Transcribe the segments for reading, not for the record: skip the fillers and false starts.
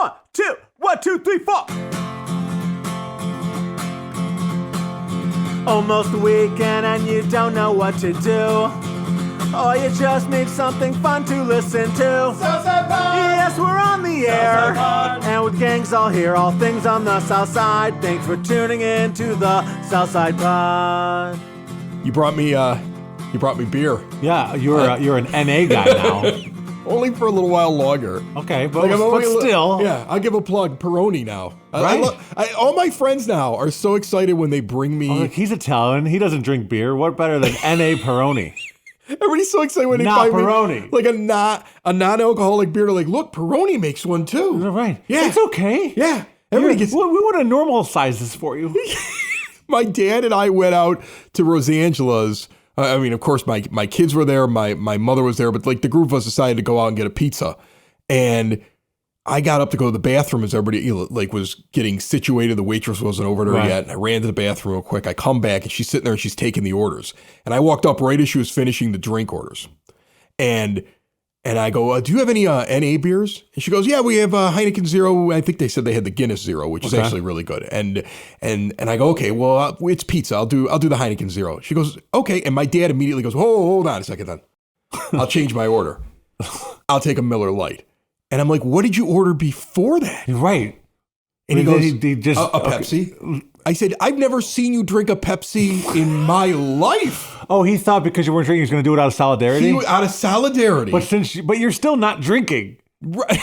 1, 2, 1, 2, 3, 4. Almost the weekend and you don't know what to do. Or you just need something fun to listen to. Southside Pod! Yes, we're on the air. And with gangs all here, all things on the South Side. Thanks for tuning in to the Southside Pod. You brought me beer. Yeah, you're an NA guy now. Only for a little while longer. Okay, but still. Yeah, I'll give a plug. Peroni now. Right? All my friends now are so excited when they bring me. Oh, look, he's Italian. He doesn't drink beer. What better than NA Peroni? Everybody's so excited when they Not find Peroni. me like a non-alcoholic beer. They're like, look, Peroni makes one too. Right. Yeah. It's okay. Yeah. We want to normal size this for you. My dad and I went out to Rosangela's. I mean, of course, my kids were there. My mother was there. But like the group of us decided to go out and get a pizza. And I got up to go to the bathroom as everybody was getting situated. The waitress wasn't over there yet. And I ran to the bathroom real quick. I come back and she's sitting there and she's taking the orders. And I walked up right as she was finishing the drink orders. And I go, do you have any NA beers? And she goes, yeah, we have Heineken Zero. I think they said they had the Guinness Zero, which is actually really good. And I go, okay, well, it's pizza. I'll do the Heineken Zero. She goes, okay. And my dad immediately goes, oh, hold on a second then. I'll change my order. I'll take a Miller Lite. And I'm like, what did you order before that? Right. And he goes, he just, a Pepsi. Okay. I said, I've never seen you drink a Pepsi in my life. Oh, he thought because you weren't drinking, he was going to do it out of solidarity? Out of solidarity. But you're still not drinking. Right.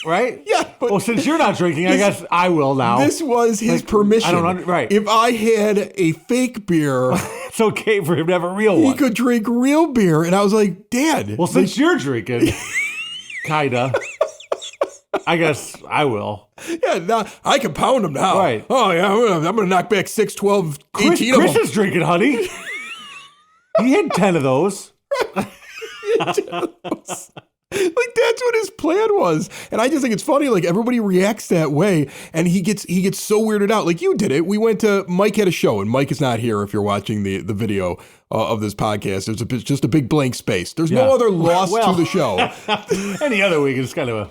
Right? Yeah. Well, since you're not drinking, I guess I will now. This was his permission. Right. If I had a fake beer, it's okay for him to have a real one. He could drink real beer. And I was like, Dad. Well, since you're drinking, kinda. I guess I will. Yeah, now I can pound them now. Right. Oh, yeah, I'm going to knock back 6, 12, 18 of them. Chris is drinking, honey. He had 10 of those. Like, that's what his plan was. And I just think it's funny, like, everybody reacts that way, and he gets so weirded out. Like, you did it. Mike had a show, and Mike is not here if you're watching the video of this podcast. There's just a big blank space. There's no other loss to the show. Any other week is kind of a...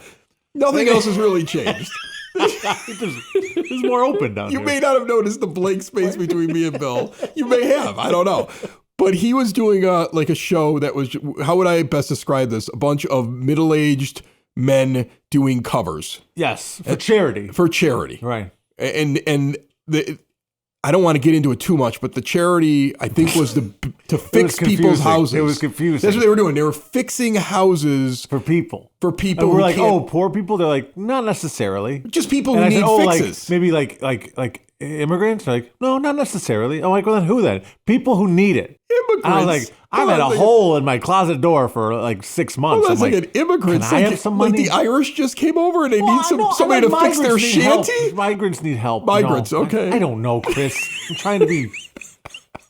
Nothing else has really changed. It's more open down You here. may not have noticed the blank space between me and Bill. You may have. I don't know. But he was doing a show that was, how would I best describe this? A bunch of middle-aged men doing covers. Yes, for charity. For charity. Right. And I don't want to get into it too much, but the charity, I think, was to fix people's houses. It was confusing. That's what they were doing. They were fixing houses for people. For people and we're who like, can't, poor people? They're like, not necessarily. Just people and who I need said, fixes. Maybe like immigrants? They're like, no, not necessarily. I'm like, well, then who then? People who need it. Immigrants. I was like, I've had a hole in my closet door for like 6 months. Well, that's like an immigrant. Can I have some money? Like the Irish just came over and they need somebody to fix their shanty? Migrants need help. Migrants, okay. I don't know, Chris. I'm trying to be...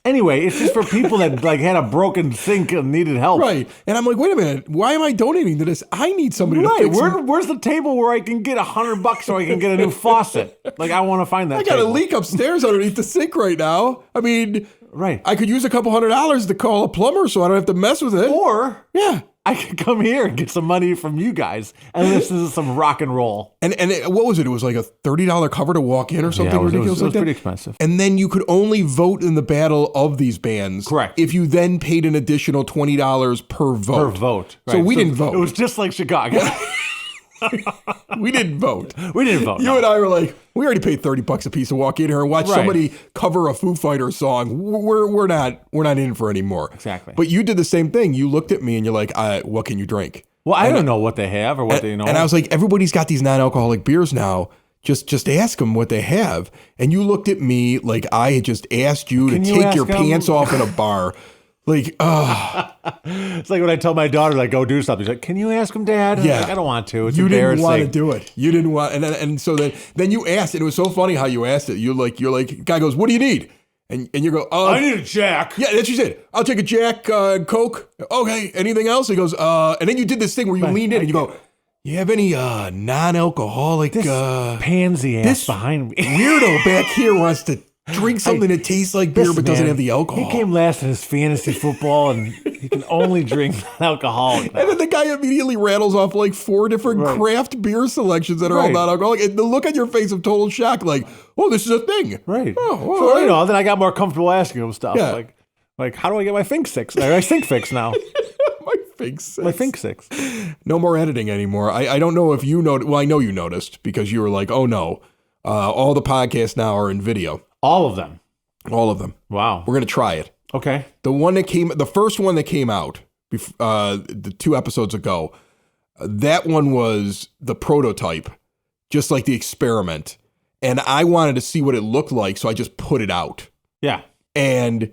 Anyway, it's just for people that like had a broken sink and needed help. Right. And I'm like, wait a minute. Why am I donating to this? I need somebody to fix it. Where's the table where I can get $100 so I can get a new faucet? Like, I want to find that I got table. a leak upstairs underneath the sink right now. I mean, right. I could use a couple $100 to call a plumber so I don't have to mess with it. Or yeah, I could come here and get some money from you guys, and this is some rock and roll. And what was it? It was like a $30 cover to walk in or something ridiculous like that? It was pretty expensive. And then you could only vote in the battle of these bands. Correct. If you then paid an additional $20 per vote. Per vote. Right. So we didn't vote. It was just like Chicago. We didn't vote. We didn't vote. You and I were like, we already paid $30 a piece to walk in here and watch somebody cover a Foo Fighters song. We're not in for any more. Exactly. But you did the same thing. You looked at me and you're like, what can you drink? Well, I don't know what they have or what they know. And I was like, everybody's got these non-alcoholic beers now. Just ask them what they have. And you looked at me like I had just asked you to take your pants off in a bar. Like, it's like when I tell my daughter, like, go do something. She's like, can you ask him, Dad? Yeah. Like, I don't want to. It's you embarrassing. You didn't want to do it. You didn't want, and so then you asked, and it was so funny how you asked it. You're like, guy goes, what do you need? And you go, I need a Jack. Yeah, that's what you said. I'll take a Jack, Coke. Okay, anything else? He goes, and then you did this thing where you leaned in and you go, you have any non-alcoholic? This pansy ass behind me. Weirdo back here wants to drink something that tastes like beer but doesn't have the alcohol. He came last in his fantasy football, and he can only drink non-alcoholic now. And then the guy immediately rattles off like 4 different craft beer selections that are all non-alcoholic. And the look on your face of total shock, like, oh, this is a thing. Right. Oh, so, then I got more comfortable asking him stuff. Yeah. Like, how do I get my Fink Six? I Sink Fix now. My Fink Six. My Fink Six. No more editing anymore. I don't know if you noticed. Well, I know you noticed because you were like, oh no, all the podcasts now are in video. All of them. All of them. Wow. We're going to try it. Okay. The first one that came out, the 2 episodes ago, that one was the prototype, just like the experiment. And I wanted to see what it looked like, so I just put it out. Yeah. And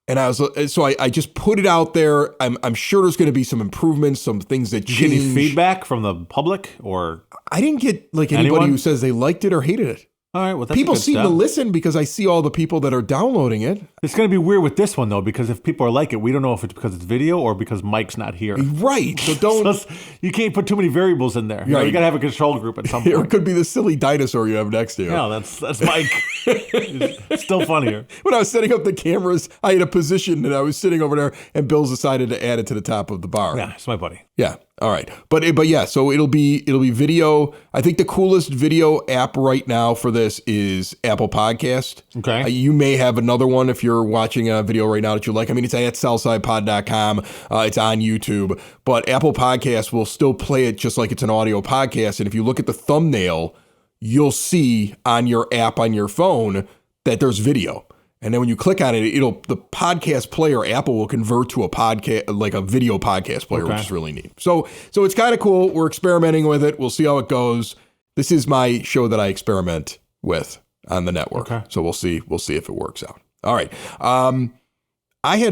I just put it out there. I'm sure there's going to be some improvements, some things that change. Did you get any feedback from the public or? I didn't get anybody who says they liked it or hated it. All right, well, that's people a good seem step. to listen because I see all the people that are downloading it. It's going to be weird with this one, though, because if people are like it, we don't know if it's because it's video or because Mike's not here. Right. So don't... you can't put too many variables in there. You got to have a control group at some point. Or it could be the silly dinosaur you have next to you. No, that's Mike. It's still funnier. When I was setting up the cameras, I had a position and I was sitting over there and Bill decided to add it to the top of the bar. Yeah, it's my buddy. Yeah. All right. But yeah, so it'll be video. I think the coolest video app right now for this is Apple Podcast. Okay. You may have another one if you're watching a video right now that you like. I mean, it's at southsidepod.com. It's on YouTube. But Apple Podcast will still play it just like it's an audio podcast. And if you look at the thumbnail, you'll see on your app on your phone that there's video. And then when you click on it, the podcast player, Apple will convert to a podcast, like a video podcast player, which is really neat. So it's kind of cool. We're experimenting with it. We'll see how it goes. This is my show that I experiment with on the network. Okay. So we'll see if it works out. All right. I had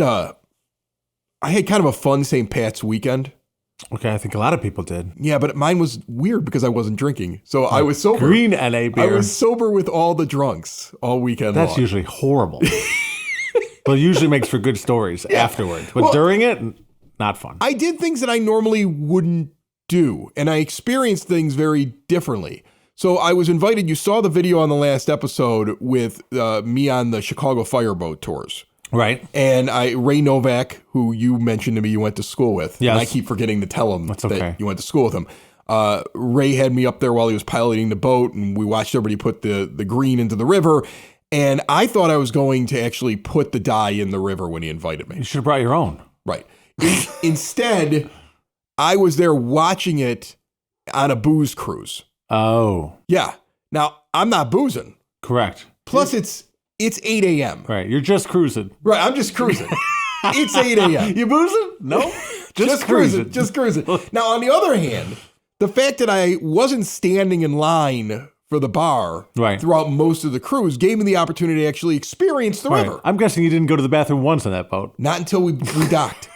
kind of a fun St. Pat's weekend. Okay, I think a lot of people did. Yeah, but mine was weird because I wasn't drinking. So I was sober. Green NA beer. I was sober with all the drunks all weekend long. That's usually horrible. But it usually makes for good stories afterwards. But during it, not fun. I did things that I normally wouldn't do, and I experienced things very differently. So I was invited. You saw the video on the last episode with me on the Chicago fireboat tours. Right. And Ray Novak, who you mentioned to me you went to school with. Yes. And I keep forgetting to tell him that you went to school with him. Ray had me up there while he was piloting the boat, and we watched everybody put the green into the river. And I thought I was going to actually put the dye in the river when he invited me. You should have brought your own. Right. Instead, I was there watching it on a booze cruise. Oh. Yeah. Now, I'm not boozing. Correct. Plus, it's 8 a.m. Right. You're just cruising. Right. I'm just cruising. It's 8 a.m. You boozing? No. Just cruising. Just cruising. Now, on the other hand, the fact that I wasn't standing in line for the bar throughout most of the cruise gave me the opportunity to actually experience the river. I'm guessing you didn't go to the bathroom once on that boat. Not until we docked.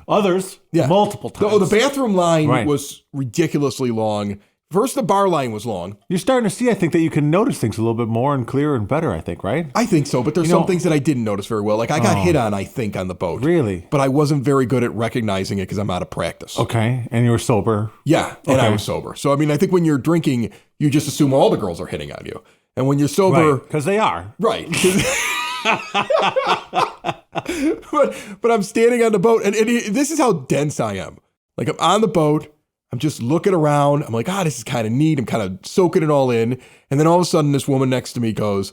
Others, multiple times. The bathroom line was ridiculously long. First, the bar line was long. You're starting to see, I think, that you can notice things a little bit more and clearer and better, I think, right? I think so, but there's some things that I didn't notice very well. Like I got hit on, I think, on the boat. Really? But I wasn't very good at recognizing it because I'm out of practice. Okay, and you were sober? Yeah, and I was sober. So, I mean, I think when you're drinking, you just assume all the girls are hitting on you. And when you're sober... Because they are. Right. but I'm standing on the boat, and this is how dense I am. Like, I'm on the boat, I'm just looking around, I'm like, this is kind of neat, I'm kind of soaking it all in, and then all of a sudden, this woman next to me goes,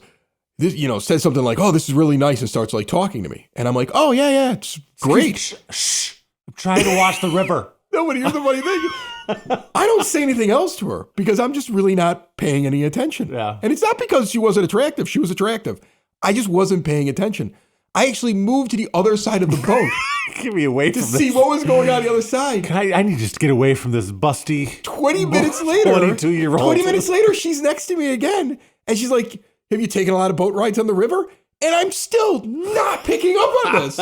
says something like, this is really nice, and starts, like, talking to me. And I'm like, yeah, it's great. Shh. I'm trying to watch the river. No, but here's the funny thing. I don't say anything else to her because I'm just really not paying any attention. Yeah. And it's not because she wasn't attractive. She was attractive. I just wasn't paying attention. I actually moved to the other side of the boat. Get me away from this. To see what was going on the other side. I need just to get away from this busty 20 minutes later. 22-year-old. 20 minutes later, she's next to me again. And she's like, have you taken a lot of boat rides on the river? And I'm still not picking up on this.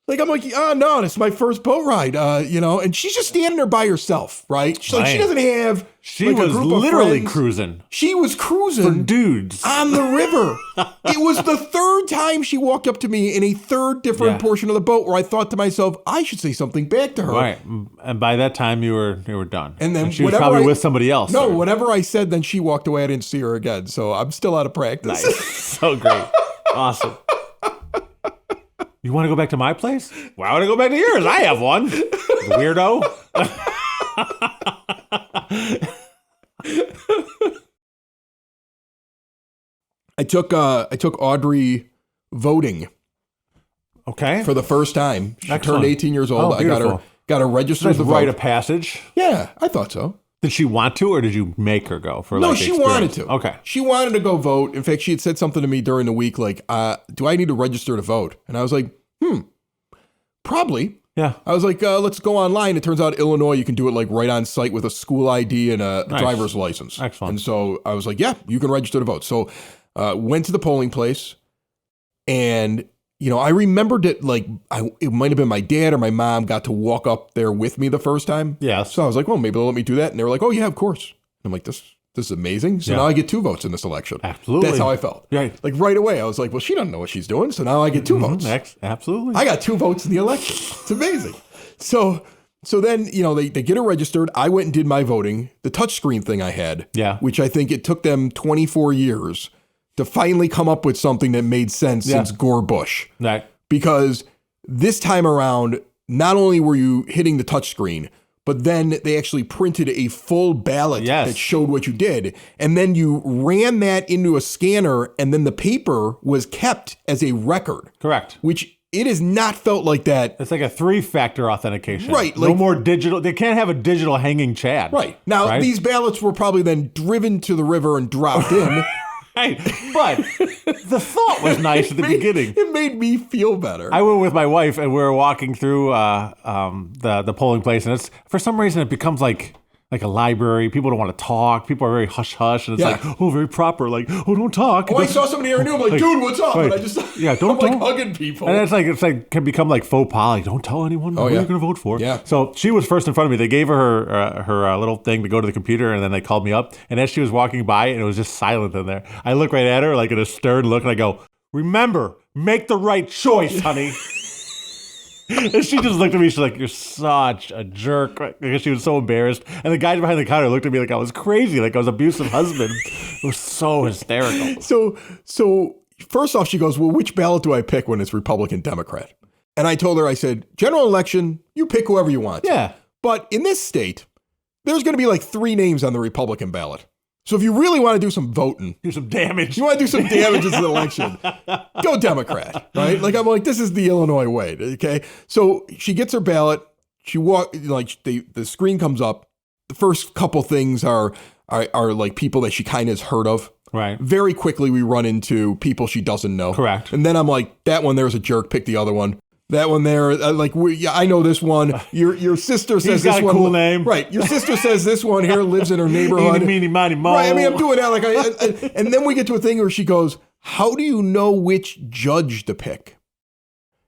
Like, I'm like, oh, no, this is my first boat ride, and she's just standing there by herself, right? She's like, she doesn't have She like, was a group literally of friends. cruising. She was cruising For dudes. on the river. It was the third time she walked up to me in a third different portion of the boat where I thought to myself, I should say something back to her. Right. And by that time, you were done. And then she was probably with somebody else. No, whenever I said, then she walked away. I didn't see her again. So I'm still out of practice. Nice. So great. Awesome. You want to go back to my place? Why would I go back to yours? I have one. Weirdo. I took Audrey voting. Okay. For the first time. She Excellent. turned 18 years old. Oh, I got her registered That's to rite vote. of passage. Yeah, I thought so. Did she want to, or did you make her go for No, like she experience? wanted to. Okay. She wanted to go vote. In fact, she had said something to me during the week like, do I need to register to vote? And I was like, probably. Yeah. I was like, let's go online. It turns out Illinois, you can do it like right on site with a school ID and a driver's license. Excellent. And so I was like, yeah, you can register to vote. So went to the polling place and, I remembered that like it might have been my dad or my mom got to walk up there with me the first time. Yes. So I was like, well, maybe they'll let me do that. And they were like, oh, yeah, of course. I'm like, this is amazing. So now I get 2 votes in this election. Absolutely. That's how I felt. Right. Like right away, I was like, well, she doesn't know what she's doing. So now I get 2 votes. Absolutely. I got 2 votes in the election. It's amazing. So then, they get her registered. I went and did my voting. The touchscreen thing I had, which I think it took them 24 years to finally come up with something that made sense since Gore Bush. Right. Because this time around, not only were you hitting the touchscreen, but then they actually printed a full ballot that showed what you did. And then you ran that into a scanner, and then the paper was kept as a record. Correct. Which it has not felt like that. It's like a 3-factor authentication. Right. No more digital. They can't have a digital hanging Chad. Right. Now, these ballots were probably then driven to the river and dropped in. Right. But the thought was nice at the beginning. It made me feel better. I went with my wife, and we were walking through the polling place, and it's for some reason it becomes like a library. People don't want to talk. People are very hush hush, and it's like, oh, very proper. Like, oh, don't talk. Oh, I saw somebody I knew. I'm like, dude, what's up? Right. And I just don't I'm like hugging people. And it's like can become like faux pas. Like, don't tell anyone who you're going to vote for. Yeah. So she was first in front of me. They gave her little thing to go to the computer, and then they called me up. And as she was walking by, and it was just silent in there. I look right at her like in a stern look, and I go, "Remember, make the right choice, honey." And she just looked at me. She's like, "You're such a jerk," because she was so embarrassed. And the guy behind the counter looked at me like I was crazy, like I was an abusive husband. It was so hysterical. So first off, she goes, "Well, which ballot do I pick when it's Republican, Democrat?" And I told her, I said, "General election, you pick whoever you want." Yeah. But in this state, there's going to be like 3 names on the Republican ballot. So if you really want to do some voting, Do some damage. you want to do some damage in the election, go Democrat, right? Like, I'm like, this is the Illinois way, okay? So she gets her ballot. She the screen comes up. The first couple things are like people that she kind of has heard of. Right. Very quickly, we run into people she doesn't know. Correct. And then I'm like, that one there's a jerk. Pick the other one. That one there, I know this one. Your sister says He's got this a one. cool name. Right. Your sister says this one here lives in her neighborhood. Eeny, meeny, miny, moe. Right. I mean, I'm doing that. And then we get to a thing where she goes, "How do you know which judge to pick?"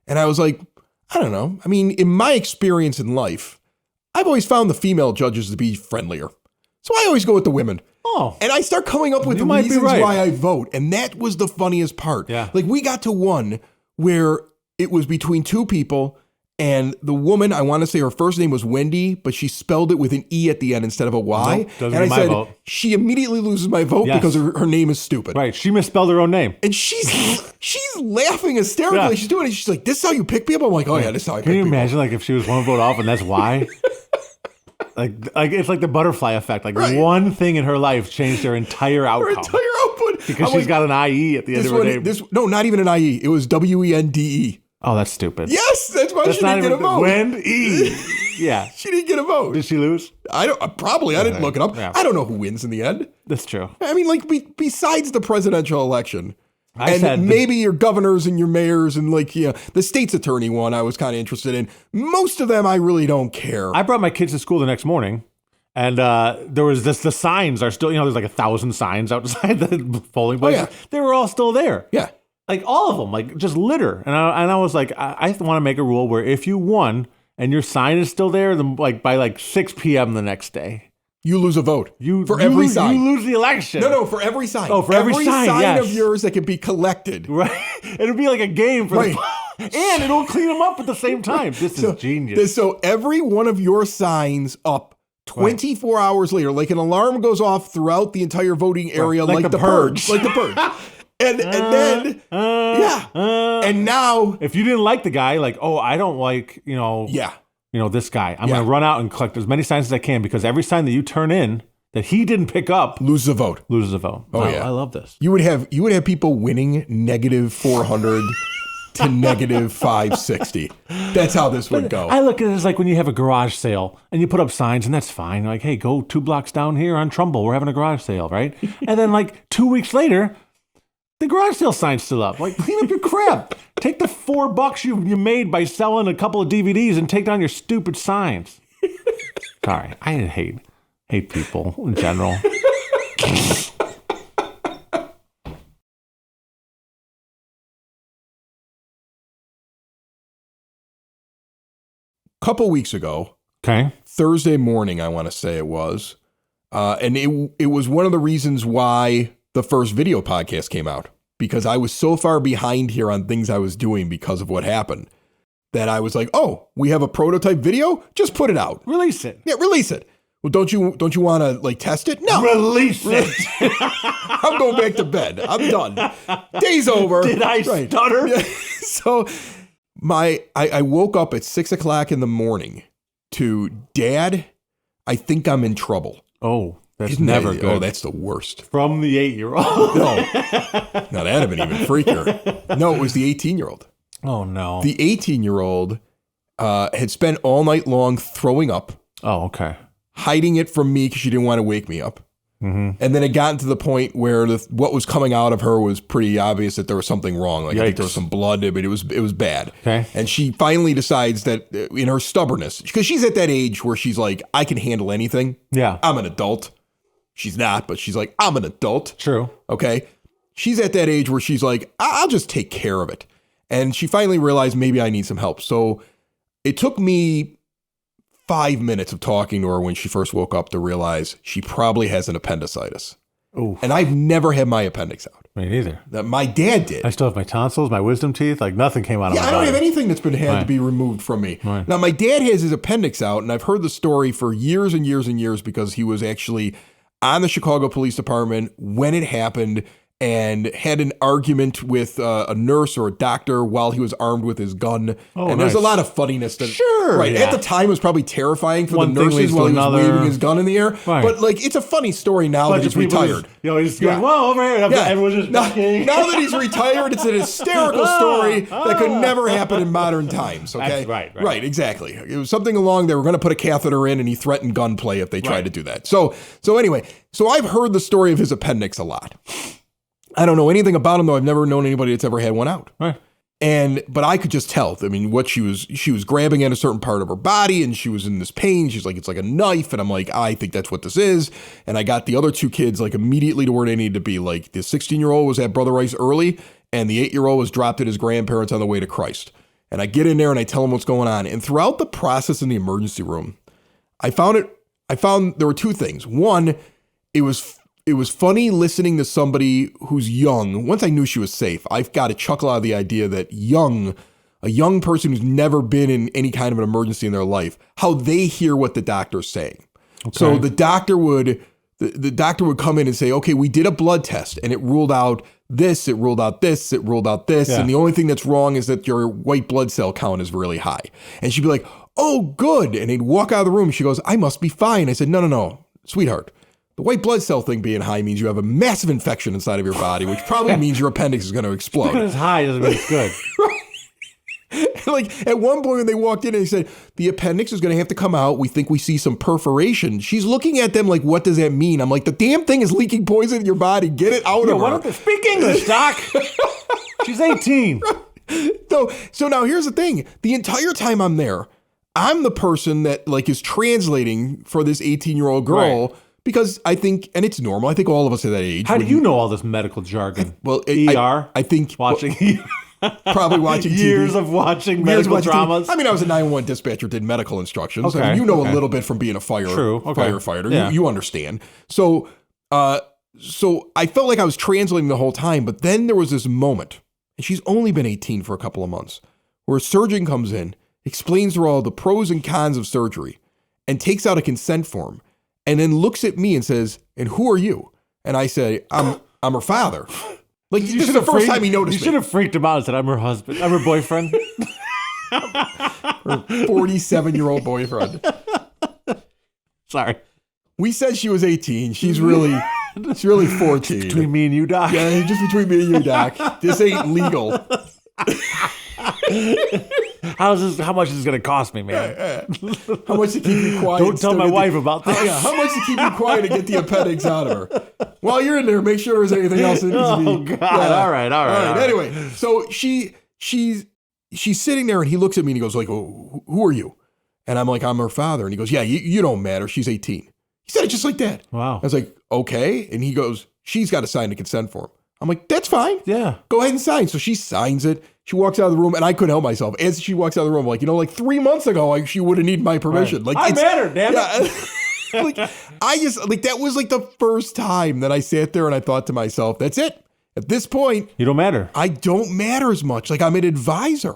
And I was like, I don't know. I mean, in my experience in life, I've always found the female judges to be friendlier. So I always go with the women. Oh. And I start coming up with the might be reasons right. why I vote. And that was the funniest part. Yeah. Like, we got to one where it was between 2 people, and the woman, I want to say her first name was Wendy, but she spelled it with an E at the end instead of a Y. Nope, doesn't and I get my said, vote. she immediately loses my vote Yes. because her name is stupid. Right. She misspelled her own name. And she's laughing hysterically. Yeah. She's doing it. She's like, "This is how you pick people?" I'm like, "Oh yeah, this is how I pick Can you people." imagine like if she was one vote off and that's why? like it's like the butterfly effect. Like one thing in her life changed her entire outcome. Her entire output. Because I'm she's got an IE at the end of her name. No, not even an IE. It was WENDE. Oh, that's stupid. Yes, that's why That's she not didn't get a even vote. Wendy. Yeah. She didn't get a vote. Did she lose? I don't. Probably. I didn't look it up. Yeah. I don't know who wins in the end. That's true. I mean, like, besides the presidential election, I said maybe your governors and your mayors and the state's attorney one I was kind of interested in. Most of them I really don't care. I brought my kids to school the next morning, and there was the signs are still, there's like 1,000 signs outside the polling place. yeah. They were all still there. Yeah. like all of them, like just litter. And I was like, I want to make a rule where if you won and your sign is still there, then like by like 6 p.m. the next day, you lose a vote. Every sign. You lose the election. No, for every sign. Oh, for every sign, yes. of yours that can be collected. Right. It'll be like a game for and it'll clean them up at the same time. This is genius. So every one of your signs up 24 hours later, like an alarm goes off throughout the entire voting area, like the purge. Like the purge. And then, and now, if you didn't like the guy, like, oh, I don't like, this guy. I'm going to run out and collect as many signs as I can because every sign that you turn in that he didn't pick up loses a vote. Oh, yeah. I love this. You would have people winning -400 to -560. That's how this would go. I look at it as like when you have a garage sale and you put up signs and that's fine. Like, hey, go 2 blocks down here on Trumbull. We're having a garage sale, right? And then like 2 weeks later, the garage sale sign's still up. Like, clean up your crap. Take the $4 you made by selling a couple of DVDs and take down your stupid signs. Sorry, I hate people in general. Couple weeks ago, Thursday morning, I want to say it was, and it was one of the reasons why the first video podcast came out, because I was so far behind here on things I was doing because of what happened that I was like, oh, we have a prototype video? Just put it out. Release it. Yeah, release it. Well, don't you want to like test it? No. Release it. I'm going back to bed. I'm done. Day's over. Did I stutter? Yeah. So I woke up at 6 o'clock in the morning to, Dad, I think I'm in trouble. Oh. That's never good. Oh, that's the worst. From the 8-year-old. No, that'd have been even freakier. No, it was the 18-year-old. Oh, no. The 18-year-old had spent all night long throwing up. Oh, okay. Hiding it from me because she didn't want to wake me up. Mm-hmm. And then it got to the point where what was coming out of her was pretty obvious that there was something wrong. Like, I think there was some blood, but it was bad. Okay. And she finally decides that in her stubbornness, because she's at that age where she's like, I can handle anything. Yeah. I'm an adult. She's not, but she's like, I'm an adult. True. Okay. She's at that age where she's like, I'll just take care of it. And she finally realized maybe I need some help. So it took me 5 minutes of talking to her when she first woke up to realize she probably has an appendicitis. Ooh. And I've never had my appendix out. Me neither. My dad did. I still have my tonsils, my wisdom teeth, like nothing came out of my body. I don't have anything that's been had to be removed from me. Right. Now, my dad has his appendix out, and I've heard the story for years and years and years because he was actually on the Chicago Police Department when it happened and had an argument with a nurse or a doctor while he was armed with his gun. Oh, and there's a lot of funniness. Sure. Right. Yeah. At the time, it was probably terrifying for One the nurses while he was another. waving his gun in the air. Right. But like, it's a funny story now that he's retired. He's going, whoa, over here. Everyone's just now that he's retired, it's an hysterical story that could never happen in modern times. Okay. That's right. Right. Exactly. It was something along they were going to put a catheter in, and he threatened gunplay if they tried to do that. So anyway, I've heard the story of his appendix a lot. I don't know anything about him, though. I've never known anybody that's ever had one out. Right. But I could just tell. I mean, what she was grabbing at a certain part of her body, and she was in this pain. She's like, it's like a knife. And I'm like, I think that's what this is. And I got the other two kids like immediately to where they needed to be. Like, the 16-year-old was at Brother Rice early, and the 8-year-old was dropped at his grandparents on the way to Christ. And I get in there and I tell them what's going on. And throughout the process in the emergency room, I found there were two things. One, it was funny listening to somebody who's young. Once I knew she was safe, I've got a chuckle out of the idea that a young person who's never been in any kind of an emergency in their life, how they hear what the doctor's saying. Okay. So the doctor would come in and say, okay, we did a blood test and it ruled out this, it ruled out this, it ruled out this. Yeah. And the only thing that's wrong is that your white blood cell count is really high. And she'd be like, oh, good. And he'd walk out of the room. She goes, I must be fine. I said, no, sweetheart. The white blood cell thing being high means you have a massive infection inside of your body, which probably means your appendix is going to explode. Because it's high doesn't mean it's good. Right. Like at one point when they walked in and they said, the appendix is going to have to come out. We think we see some perforation. She's looking at them like, what does that mean? I'm like, the damn thing is leaking poison in your body. Get it out of her. Why don't they speak English, Doc? She's 18. So now here's the thing. The entire time I'm there, I'm the person that like is translating for this 18-year-old girl. Right. Because I think, and it's normal, I think all of us at that age. How do you know all this medical jargon? Well, ER? I think Watching probably watching years TV. of watching medical dramas. TV. I mean, I was a 911 dispatcher, did medical instructions. Okay, I mean, you know a little bit from being a firefighter. Yeah. You understand. So I felt like I was translating the whole time, but then there was this moment, and she's only been 18 for a couple of months, where a surgeon comes in, explains to her all the pros and cons of surgery, and takes out a consent form, and then looks at me and says, "And who are you?" And I say, "I'm her father." Like, this is the first time he noticed me. You should have freaked him out and said, "I'm her husband. I'm her boyfriend." Her 47-year-old boyfriend. Sorry. We said she was 18. She's really 14. Between me and you, Doc. Yeah, just between me and you, Doc. This ain't legal. How much is this going to cost me, man? How much to keep you quiet? Don't tell my wife about this. How much to keep you quiet and get the appendix out of her? While you're in there, make sure there's anything else that needs to be. Oh, God. Yeah. All right. Anyway, so she's sitting there, and he looks at me and he goes like, "Oh, who are you?" And I'm like, "I'm her father." And he goes, "Yeah, you don't matter. She's 18. He said it just like that. Wow. I was like, "Okay." And he goes, "She's got to sign the consent form." I'm like, "That's fine. Yeah. Go ahead and sign." So she signs it. She walks out of the room, and I couldn't help myself. As she walks out of the room, like 3 months ago, she would have needed my permission. Right. Like, I mattered, damn it. That was like the first time that I sat there and I thought to myself, that's it. At this point, You don't matter. I don't matter as much. Like, I'm an advisor.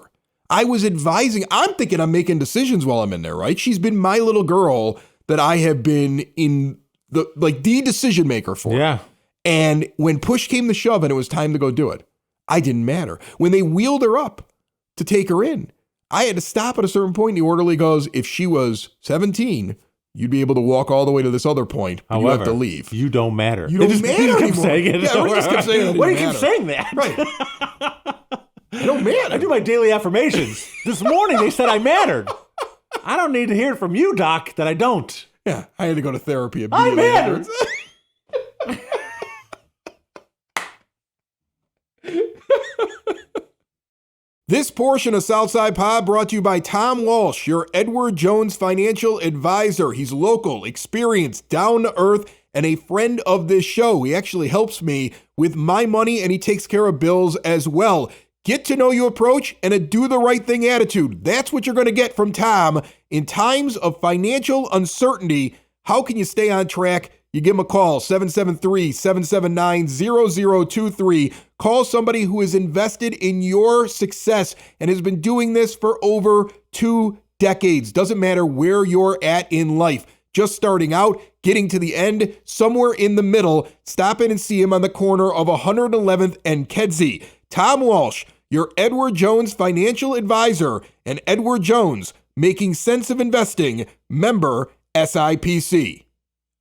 I was advising. I'm thinking I'm making decisions while I'm in there, right? She's been my little girl that I have been in the decision maker for. Yeah. And when push came to shove and it was time to go do it, I didn't matter. When they wheeled her up to take her in, I had to stop at a certain point. And the orderly goes, "If she was 17, you'd be able to walk all the way to this other point, but you have to leave. You don't matter. You don't matter kept anymore." saying it. Yeah, we just kept saying it. Why do you keep saying that? Right. I don't matter. I do my daily affirmations. This morning they said I mattered. I don't need to hear it from you, Doc, that I don't. Yeah, I had to go to therapy I immediately. mattered. This portion of Southside Pod brought to you by Tom Walsh, your Edward Jones financial advisor. He's local, experienced, down to earth, and a friend of this show. He actually helps me with my money, and he takes care of bills as well. Get to know you approach and a do the right thing attitude. That's what you're going to get from Tom. In times of financial uncertainty, how can you stay on track? You give him a call, 773-779-0023. Call somebody who is invested in your success and has been doing this for over 2 decades. Doesn't matter where you're at in life. Just starting out, getting to the end, somewhere in the middle. Stop in and see him on the corner of 111th and Kedzie. Tom Walsh, your Edward Jones financial advisor, and Edward Jones, making sense of investing, member SIPC.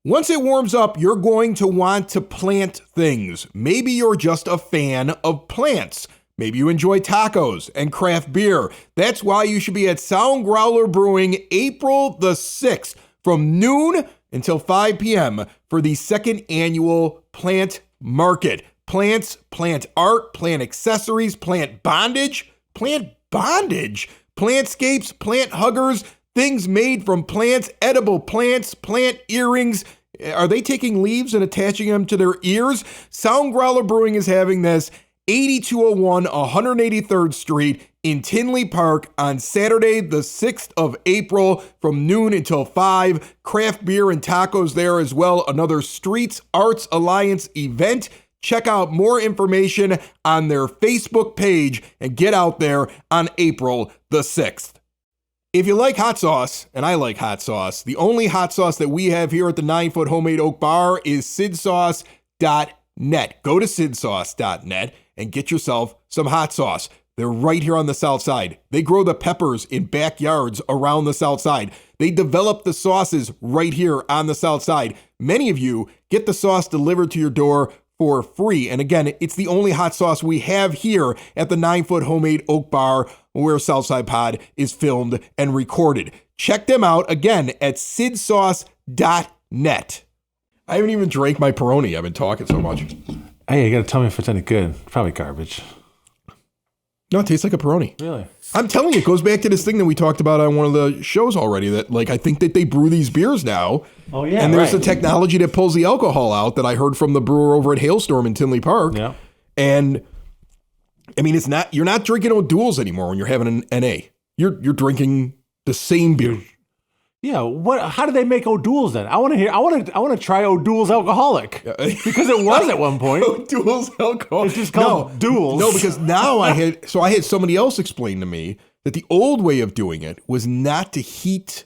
Once it warms up, you're going to want to plant things. Maybe you're just a fan of plants. Maybe you enjoy tacos and craft beer. That's why you should be at Sound Growler Brewing April the 6th from noon until 5 p.m. for the second annual plant market. Plants, plant art, plant accessories, plant bondage, plantscapes, plant huggers, things made from plants, edible plants, plant earrings. Are they taking leaves and attaching them to their ears? Sound Growler Brewing is having this 8201 183rd Street in Tinley Park on Saturday, the 6th of April from noon until 5. Craft beer and tacos there as well. Another Streets Arts Alliance event. Check out more information on their Facebook page and get out there on April the 6th. If you like hot sauce, and I like hot sauce, the only hot sauce that we have here at the 9-Foot Homemade Oak Bar is sidsauce.net. Go to sidsauce.net and get yourself some hot sauce. They're right here on the south side. They grow the peppers in backyards around the south side. They develop the sauces right here on the south side. Many of you get the sauce delivered to your door for free. And again, it's the only hot sauce we have here at the 9-Foot Homemade Oak Bar where Southside Pod is filmed and recorded. Check them out again at sidsauce.net. I haven't even drank my Peroni. I've been talking so much. Hey, you got to tell me if it's any good. Probably garbage. No, it tastes like a Peroni. Really? I'm telling you, it goes back to this thing that we talked about on one of the shows already, that like I think that they brew these beers now. Oh, yeah, and there's right. a technology that pulls the alcohol out that I heard from the brewer over at Hailstorm in Tinley Park. Yeah. And I mean, you're not drinking O'Doul's anymore when you're having an NA. You're drinking the same beer. Yeah, how do they make O'Doul's then? I want to try O'Doul's alcoholic. Because it was at one point. O'Doul's alcohol. It's just called Doul's. No, because now I had somebody else explain to me that the old way of doing it was not to heat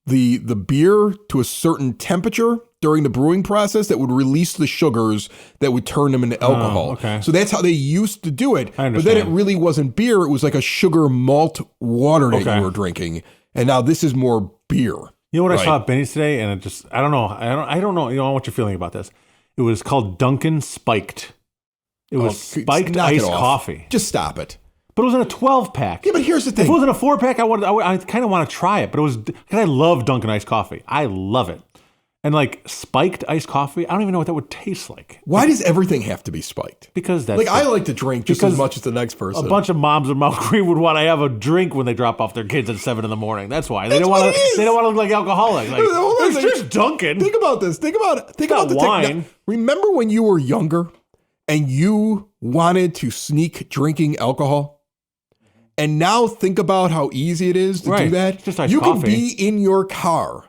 the beer to a certain temperature during the brewing process that would release the sugars that would turn them into alcohol. Okay. So that's how they used to do it. I understand. But then it really wasn't beer. It was like a sugar malt water that you were drinking. And now this is more beer. You know what I saw at Benny's today, and it just I don't know. You know what you're feeling about this. It was called Dunkin' Spiked. It was spiked iced coffee. Just stop it. But it was in a 12-pack. Yeah, but here's the thing. If it was in a 4-pack, I kind of want to try it. But it was because I love Dunkin' iced coffee. I love it. And like spiked iced coffee, I don't even know what that would taste like. Why does everything have to be spiked? Because that's like I like to drink just as much as the next person. A bunch of moms in Mount Green would want to have a drink when they drop off their kids at 7 a.m. That's why they don't want to. They don't want to look like alcoholics. Like, it's just Dunkin'. Think about this. Think about the wine. Remember when you were younger and you wanted to sneak drinking alcohol? And now think about how easy it is to do that. Just iced you coffee. can be in your car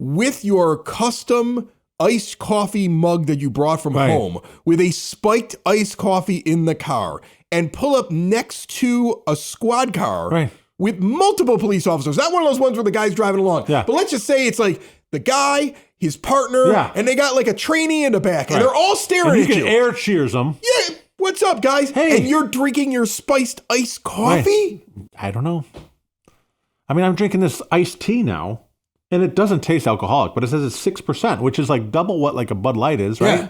with your custom iced coffee mug that you brought from home with a spiked iced coffee in the car and pull up next to a squad car with multiple police officers. Not one of those ones where the guy's driving along. Yeah. But let's just say it's like the guy, his partner, and they got like a trainee in the back and they're all staring at you. You can air cheers them. Yeah. What's up, guys? Hey. And you're drinking your spiced iced coffee? I don't know. I mean, I'm drinking this iced tea now. And it doesn't taste alcoholic, but it says it's 6%, which is like double what like a Bud Light is, right? Yeah.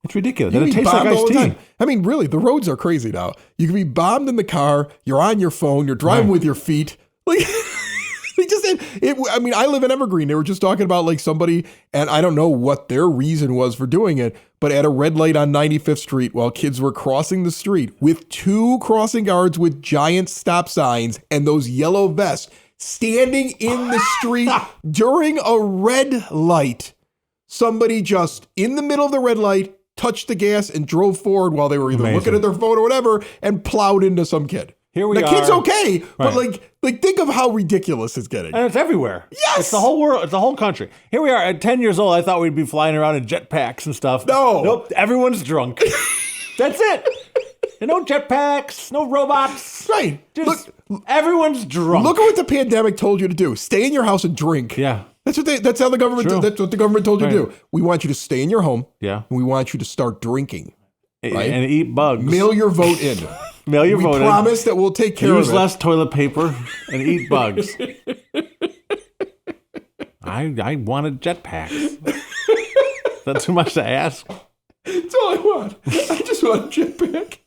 It's ridiculous. And it tastes like iced tea. I mean, really, the roads are crazy now. You can be bombed in the car. You're on your phone. You're driving with your feet. Like, they just said it. I mean, I live in Evergreen. They were just talking about like somebody, and I don't know what their reason was for doing it, but at a red light on 95th Street while kids were crossing the street with 2 crossing guards with giant stop signs and those yellow vests, standing in the street during a red light, somebody just in the middle of the red light touched the gas and drove forward while they were either looking at their phone or whatever and plowed into some kid. Here we are. The kid's okay, but like think of how ridiculous it's getting. And it's everywhere. Yes! It's the whole world. It's the whole country. Here we are at 10 years old. I thought we'd be flying around in jetpacks and stuff. No. Nope. Everyone's drunk. That's it. And no jetpacks, no robots. Right. Just everyone's drunk. Look at what the pandemic told you to do. Stay in your house and drink. Yeah. That's how the government that's what the government told you to do. We want you to stay in your home. Yeah. And we want you to start drinking. Right? And eat bugs. Mail your vote in. Mail your vote in. We promise that we'll take care of it. Use less toilet paper and eat bugs. I wanted jetpacks. That's too much to ask. That's all I want. I just want a jetpack.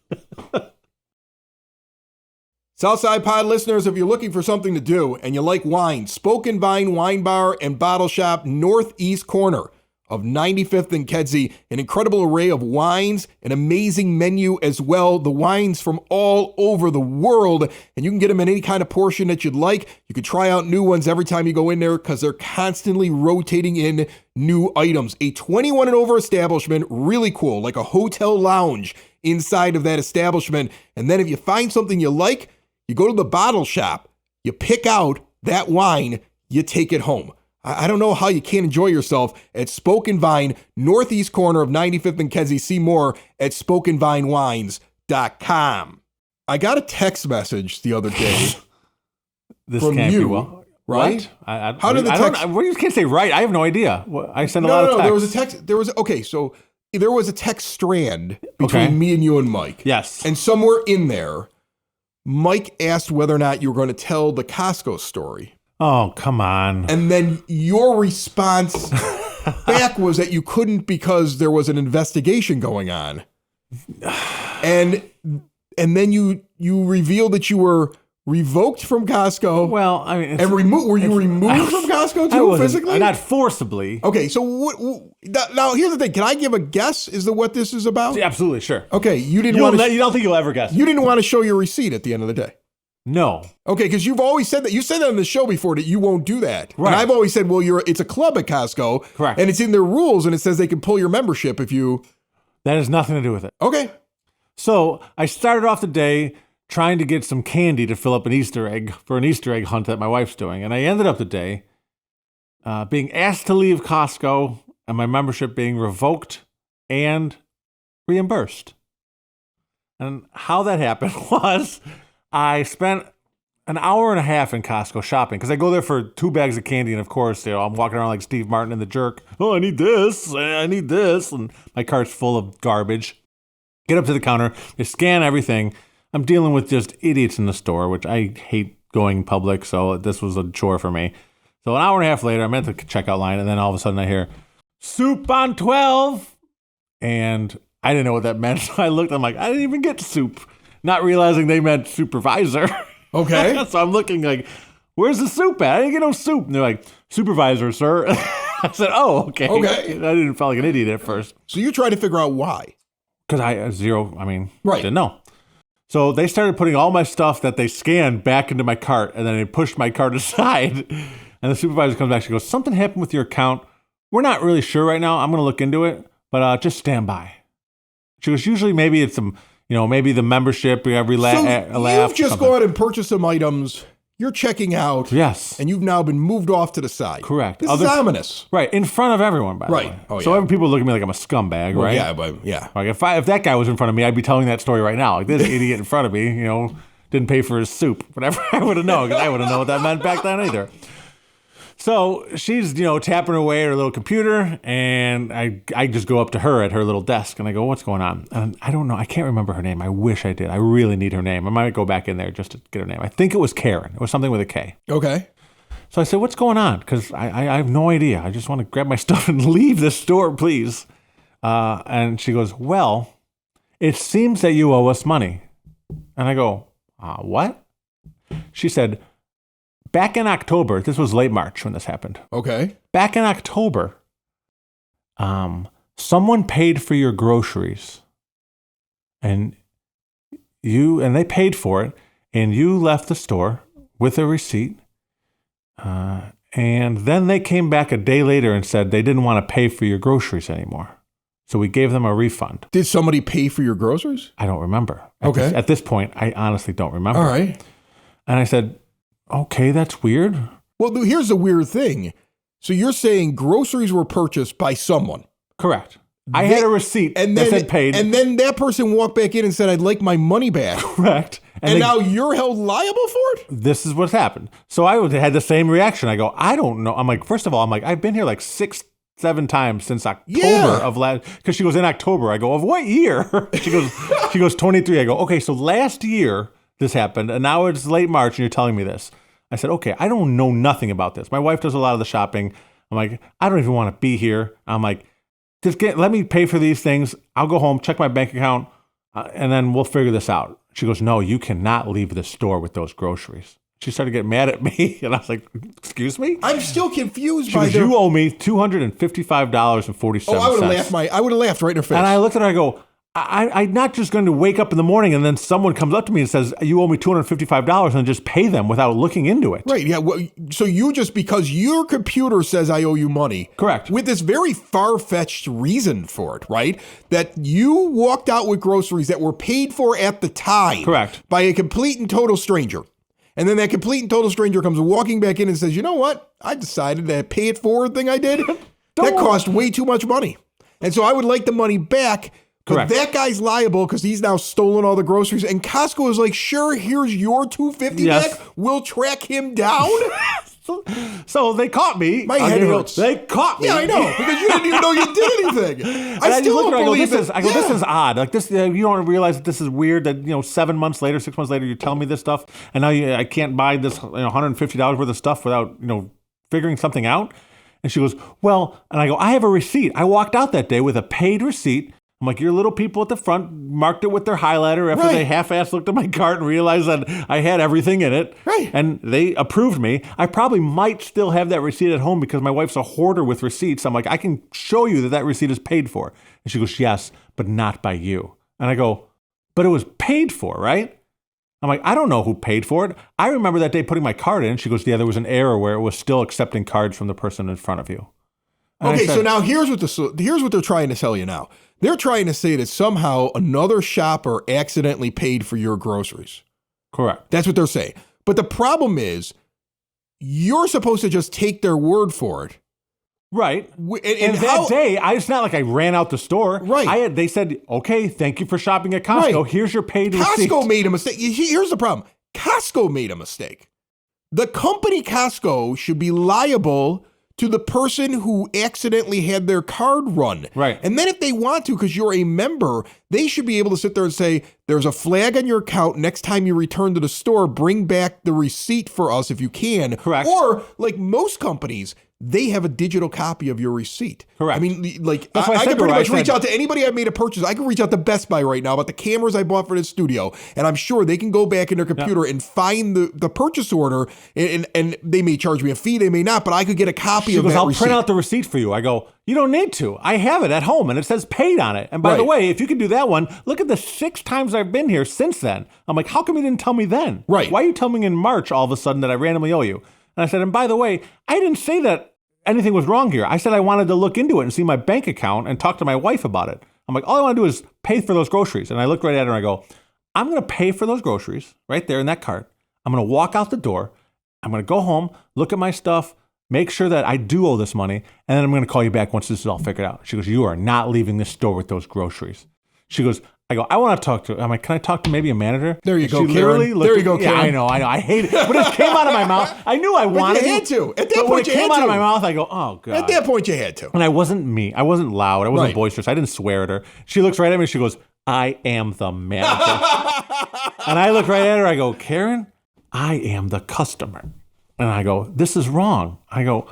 Southside Pod listeners, if you're looking for something to do and you like wine, Spoken Vine Wine Bar and Bottle Shop, northeast corner of 95th and Kedzie, an incredible array of wines, an amazing menu as well, the wines from all over the world, and you can get them in any kind of portion that you'd like. You can try out new ones every time you go in there because they're constantly rotating in new items. A 21 and over establishment, really cool, like a hotel lounge inside of that establishment. And then if you find something you like, you go to the bottle shop, you pick out that wine, you take it home. I don't know how you can't enjoy yourself at Spoken Vine, northeast corner of 95th and Kedzie. See more at spokenvinewines.com. I got a text message the other day This from can't you, be well. right? What? How did the text? You can't say right. I have no idea. I send a lot of texts. There was a text. There was a text strand between me and you and Mike. Yes. And somewhere in there, Mike asked whether or not you were going to tell the Costco story. Oh, come on. And then your response back was that you couldn't because there was an investigation going on. And then you revealed that you were revoked from Costco. Well, I mean, And were you removed from Costco too, physically? Not forcibly. Okay, so now here's the thing. Can I give a guess as to what this is about? Yeah, absolutely, sure. Okay, you You don't think you'll ever guess? You didn't want to show your receipt at the end of the day. No. Okay, because you've always said that. You said that on the show before that you won't do that. Right. And I've always said, well, it's a club at Costco. Correct. And it's in their rules, and it says they can pull your membership if you. That has nothing to do with it. Okay. So I started off the day trying to get some candy to fill up an Easter egg for an Easter egg hunt that my wife's doing. And I ended up the day being asked to leave Costco and my membership being revoked and reimbursed. And how that happened was I spent an hour and a half in Costco shopping because I go there for 2 bags of candy. And of course, I'm walking around like Steve Martin in The Jerk. Oh, I need this. I need this. And my cart's full of garbage. Get up to the counter. They scan everything. I'm dealing with just idiots in the store, which I hate going in public. So this was a chore for me. So an hour and a half later, I'm at the checkout line. And then all of a sudden I hear, soup on 12. And I didn't know what that meant. So I looked. I'm like, I didn't even get soup. Not realizing they meant supervisor. Okay. So I'm looking like, where's the soup at? I didn't get no soup. And they're like, supervisor, sir. I said, oh, okay. Okay. I didn't feel like an idiot at first. So you try to figure out why. Because I Right. didn't know. So they started putting all my stuff that they scanned back into my cart, and then they pushed my cart aside. And the supervisor comes back. She goes, something happened with your account. We're not really sure right now. I'm going to look into it, but just stand by. She goes, usually maybe it's some, maybe the membership every You've just gone and purchased some items. You're checking out. Yes. And you've now been moved off to the side. Correct. This is ominous. Right. In front of everyone, by the way. Oh, So yeah. every people look at me like I'm a scumbag, Well, right? yeah, but yeah. Like if that guy was in front of me, I'd be telling that story right now. Like this idiot in front of me, didn't pay for his soup. Whatever. I would have known, because I wouldn't know what that meant back then either. So she's, tapping away at her little computer, and I just go up to her at her little desk, and I go, what's going on? And I don't know. I can't remember her name. I wish I did. I really need her name. I might go back in there just to get her name. I think it was Karen. It was something with a K. Okay. So I said, what's going on? Because I have no idea. I just want to grab my stuff and leave this store, please. And she goes, well, it seems that you owe us money. And I go, what? She said, back in October, this was late March when this happened. Okay. Back in October, someone paid for your groceries. And they paid for it, and you left the store with a receipt. And then they came back a day later and said they didn't want to pay for your groceries anymore. So we gave them a refund. Did somebody pay for your groceries? I don't remember. Okay. At this point, I honestly don't remember. All right. And I said, okay, that's weird. Well, here's the weird thing. So you're saying groceries were purchased by someone. Correct. I had a receipt that said paid. And then that person walked back in and said, I'd like my money back. Correct. And now you're held liable for it? This is what's happened. So I had the same reaction. I go, I don't know. I'm like, first of all, I've been here like 6-7 times since October of last, because she goes, in October. I go, of what year? She goes 23. I go, okay, so last year this happened, and now it's late March, and you're telling me this. I said, okay, I don't know nothing about this. My wife does a lot of the shopping. I'm like, I don't even want to be here. I'm like, let me pay for these things. I'll go home, check my bank account, and then we'll figure this out. She goes, no, you cannot leave the store with those groceries. She started getting mad at me, and I was like, excuse me? I'm still confused She goes, you owe me $255.47. Oh, I would have laughed right in her face. And I looked at her, I go, I'm not just going to wake up in the morning and then someone comes up to me and says, you owe me $255 and just pay them without looking into it. Right, yeah. Well, so you just, because your computer says I owe you money. Correct. With this very far-fetched reason for it, right? That you walked out with groceries that were paid for at the time. Correct. By a complete and total stranger. And then that complete and total stranger comes walking back in and says, you know what? I decided that pay it forward thing I did, that cost way too much money. And so I would like the money back. But that guy's liable because he's now stolen all the groceries. And Costco is like, sure, here's your $250 back. We'll track him down. So they caught me. My head hurts. They caught me. Yeah, I know, because you didn't even know you did anything. I still don't believe it. I go, this is odd. Like this, you don't realize that this is weird. That 7 months later, 6 months later, you're telling me this stuff, and now I can't buy this $150 worth of stuff without figuring something out. And she goes, well, and I go, I have a receipt. I walked out that day with a paid receipt. I'm like, your little people at the front marked it with their highlighter after they half-assed looked at my cart and realized that I had everything in it. Right. And they approved me. I probably might still have that receipt at home because my wife's a hoarder with receipts. I'm like, I can show you that receipt is paid for. And she goes, yes, but not by you. And I go, but it was paid for, right? I'm like, I don't know who paid for it. I remember that day putting my card in. She goes, yeah, there was an error where it was still accepting cards from the person in front of you. And okay, so now here's what they're trying to tell you now. They're trying to say that somehow another shopper accidentally paid for your groceries. Correct. That's what they're saying. But the problem is, you're supposed to just take their word for it. Right. And that day, it's not like I ran out the store. Right. They said, okay, thank you for shopping at Costco. Right. Here's your paid receipt. Costco made a mistake. Here's the problem. Costco made a mistake. The company Costco should be liable to the person who accidentally had their card run. Right. And then if they want to, because you're a member, they should be able to sit there and say, there's a flag on your account. Next time you return to the store, bring back the receipt for us if you can. Correct. Or like most companies, they have a digital copy of your receipt. Correct. I mean, like, That's why I said can pretty where much reach out to anybody I've made a purchase. I can reach out to Best Buy right now about the cameras I bought for this studio, and I'm sure they can go back in their computer and find the purchase order, and they may charge me a fee, they may not, but I could get a copy of that I'll receipt. print out the receipt for you. I go, you don't need to. I have it at home, and it says paid on it. And by the way, if you can do that one, look at the 6 times I've been here since then. I'm like, how come you didn't tell me then? Right. Why are you telling me in March all of a sudden that I randomly owe you? And I said, and by the way, I didn't say that anything was wrong here. I said I wanted to look into it and see my bank account and talk to my wife about it. I'm like, all I want to do is pay for those groceries. And I looked right at her and I go, I'm going to pay for those groceries right there in that cart. I'm going to walk out the door. I'm going to go home, look at my stuff, make sure that I do owe this money, and then I'm going to call you back once this is all figured out. She goes, you are not leaving this store with those groceries. She goes, I go, I want to talk to, I'm like, can I talk to maybe a manager? There you and go, she Karen. literally looked There you at- go, Karen. Yeah, I know. I hate it. But it came out of my mouth. I knew I wanted you had to. At that but when point, it you came had out of to. my mouth, I go, oh, God. At that point, you had to. And I wasn't me. I wasn't loud. I wasn't Right. boisterous. I didn't swear at her. She looks right at me and she goes, I am the manager. And I look right at her. I go, Karen, I am the customer. And I go, this is wrong. I go,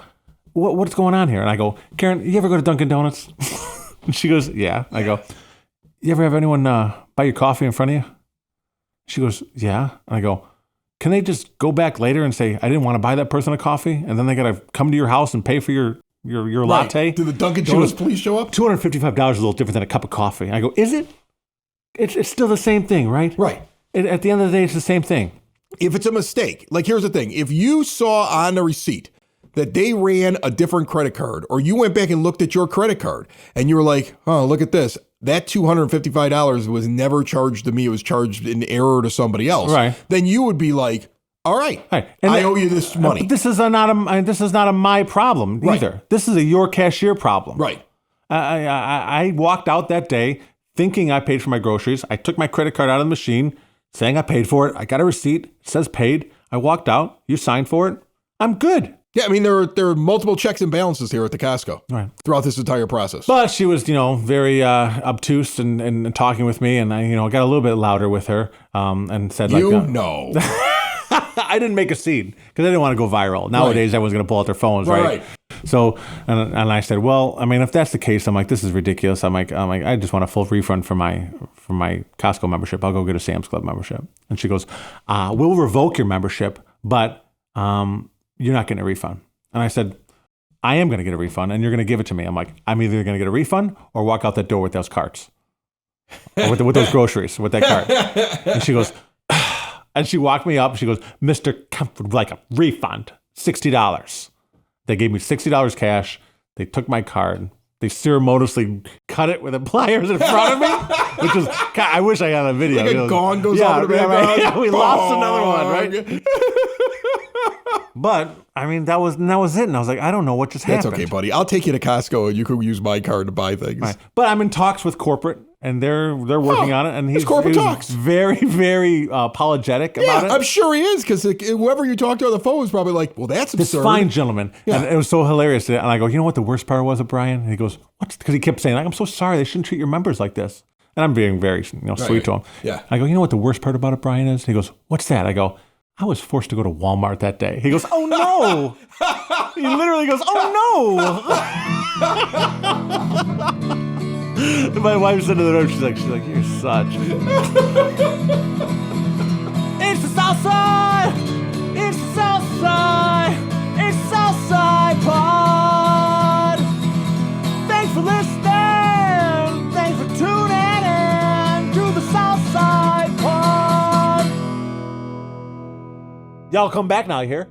what's going on here? And I go, Karen, you ever go to Dunkin' Donuts? And she goes, yeah. I go, you ever have anyone buy your coffee in front of you? She goes, yeah. And I go, can they just go back later and say, I didn't want to buy that person a coffee? And then they got to come to your house and pay for your latte? Did the Dunkin' She Donuts goes, police show up? $255 is a little different than a cup of coffee. I go, is it? It's still the same thing, right? Right. At the end of the day, it's the same thing. If it's a mistake, like here's the thing. If you saw on the receipt that they ran a different credit card, or you went back and looked at your credit card and you were like, oh, look at this. That $255 was never charged to me. It was charged in error to somebody else. Right. Then you would be like, all right, And I owe you this money. But this is not a my problem Right. either. This is a your cashier problem. Right. I walked out that day thinking I paid for my groceries. I took my credit card out of the machine, saying I paid for it. I got a receipt. It says paid. I walked out. You signed for it. I'm good. Yeah, I mean, there are multiple checks and balances here at the Costco Right. throughout this entire process. But she was, very obtuse and talking with me, and I, got a little bit louder with her and said, no. I didn't make a scene because I didn't want to go viral. Nowadays, everyone's going to pull out their phones, right? So, and I said, well, I mean, if that's the case, I'm like, this is ridiculous. I'm like, I just want a full refund for my Costco membership. I'll go get a Sam's Club membership. And she goes, we'll revoke your membership, but you're not getting a refund. And I said, I am going to get a refund, and you're going to give it to me. I'm like, I'm either going to get a refund or walk out that door with those carts, or with those groceries, with that cart. And she goes, and she walked me up. She goes, Mr. Kemp would like a refund, $60. They gave me $60 cash. They took my card. They ceremoniously cut it with the pliers in front of me, which was, God, I wish I had a video. Like a gong goes off in the background. Yeah, we lost another one, right? But I mean, that was it. And I was like, I don't know what just happened. That's okay, buddy. I'll take you to Costco and you can use my card to buy things. Right. But I'm in talks with corporate, and they're working on it. And he's corporate he was talks. very, very apologetic about it. I'm sure he is, because whoever you talk to on the phone is probably like, well, that's This absurd. fine gentleman. Yeah. And it was so hilarious. And I go, you know what the worst part was of Brian? And he goes, what? Because he kept saying, like, I'm so sorry. They shouldn't treat your members like this. And I'm being very sweet to him. Yeah. I go, you know what the worst part about it, Brian, is? He goes, what's that? I go, I was forced to go to Walmart that day. He goes, oh, no. He literally goes, oh, no. My wife's into the room. She's like, you're such. It's the Southside! It's the Southside! It's the Southside Pod! Thanks for listening! Thanks for tuning in to the Southside Pod! Y'all come back now, you hear?